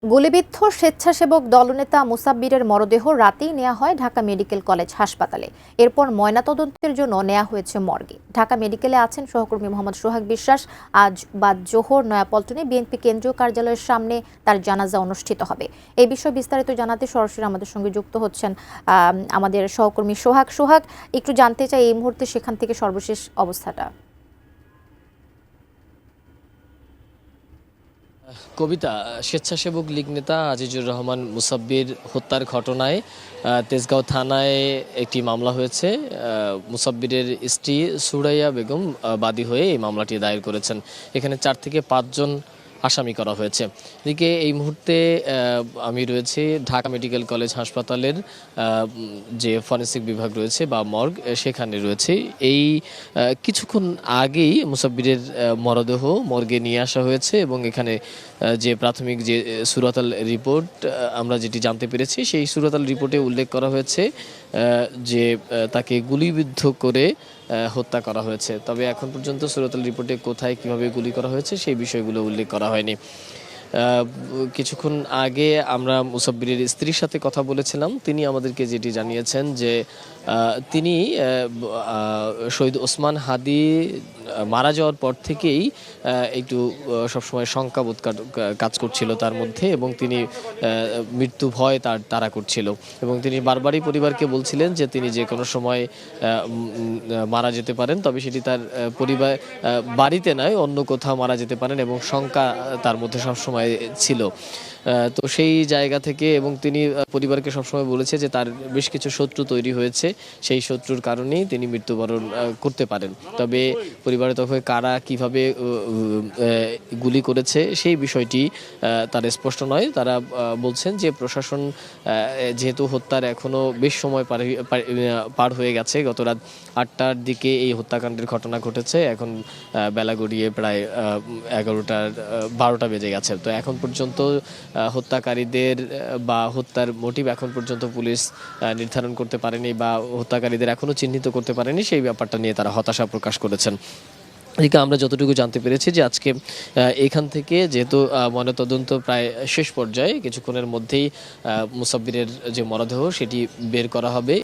গুলিবিদ্ধ স্বেচ্ছাসেবক দলনেতা মুসাব্বিরের মরদেহ রাতেই নেওয়া হয় ঢাকা মেডিকেল কলেজ হাসপাতালে। এরপর ময়নাতদন্তের জন্য নেওয়া হয়েছে মর্গে। ঢাকা মেডিকেলে আছেন সহকর্মী মোহাম্মদ সোহাগ বিশ্বাস। আজ বাদ জোহর নয়াপল্টনে বিএনপি কেন্দ্রীয় কার্যালয়ের সামনে তার জানাজা অনুষ্ঠিত হবে। এই বিষয়ে বিস্তারিত জানাতে সরাসরি আমাদের সঙ্গে যুক্ত হচ্ছেন আমাদের সহকর্মী সোহাগ। সোহাগ, একটু জানতে চাই এই মুহূর্তে সেখান থেকে সর্বশেষ অবস্থাটা। কবিতা, স্বেচ্ছাসেবক লীগ নেতা আজিজুর রহমান মুসাব্বির হত্যার ঘটনায় তেজগাঁও থানায় একটি মামলা হয়েছে। মুসাব্বিরের স্ত্রী সুরাইয়া বেগম বাদী হয়ে এই মামলাটি দায়ের করেছেন। এখানে 4 থেকে 5 জন আসামি করা হয়েছে। এদিকে এই মুহূর্তে আমি রয়েছি ঢাকা মেডিকেল কলেজ হাসপাতালের যে ফরেনসিক বিভাগ রয়েছে বা মর্গ, সেখানে রয়েছে। এই কিছুক্ষণ আগেই মুসাব্বিরের মরদেহ মর্গে নিয়ে আসা হয়েছে এবং এখানে যে প্রাথমিক যে সুরাতাল রিপোর্ট আমরা যেটি জানতে পেরেছি, সেই সুরাতাল রিপোর্টে উল্লেখ করা হয়েছে যে তাকে গুলিবিদ্ধ করে হত্যা করা হয়েছে। তবে এখন পর্যন্ত সুরাতাল রিপোর্টে কোথায় কিভাবে গুলি করা হয়েছে সেই বিষয়গুলো উল্লেখ করা হয়নি। কিছুক্ষণ আগে আমরা মুসাব্বিরের স্ত্রীর সাথে কথা বলেছিলাম। তিনি আমাদেরকে যেটি জানিয়েছেন যে তিনি শহীদ ওসমান হাদি মারা যাওয়ার পর থেকেই একটু সবসময় শঙ্কাবোধ কাজ করছিল তার মধ্যে এবং তিনি মৃত্যু ভয় তাড়া করছিল এবং তিনি বারবারই পরিবারকে বলছিলেন যে তিনি যে কোনো সময় মারা যেতে পারেন, তবে সেটি তার পরিবার বাড়িতে নয় অন্য কোথাও মারা যেতে পারেন এবং শঙ্কা তার মধ্যে সবসময় ছিল। তো সেই জায়গা থেকে এবং তিনি পরিবারকে সবসময় বলেছে যে তার বেশ কিছু শত্রু তৈরি হয়েছে, সেই শত্রুর কারণেই তিনি মৃত্যুবরণ করতে পারেন। তবে পরিবারের তরফে কারা কিভাবে গুলি করেছে সেই বিষয়টি তার স্পষ্ট নয়। তারা বলছেন যে প্রশাসন যেহেতু হত্যার এখনও বেশ সময় পার হয়ে গেছে, গত রাত 8টার দিকে এই হত্যাকাণ্ডের ঘটনা ঘটেছে, এখন বেলা গড়িয়ে প্রায় 12টা বেজে গেছে। তো এখন পর্যন্ত হত্যাকারীদের বা হত্যার মোটিভ এখন পর্যন্ত পুলিশ নির্ধারণ করতে পারেনি বা হত্যাকারীদের এখনও চিহ্নিত করতে পারেনি। সেই ব্যাপারটা নিয়ে তারা হতাশা প্রকাশ করেছেন। এদিকে আমরা যতটুকু জানতে পেরেছি যে আজকে এখান থেকে যেহেতু ময়নাতদন্ত প্রায় শেষ পর্যায়ে, কিছুক্ষণের মধ্যেই মুসাব্বিরের যে মরদেহ সেটি বের করা হবে।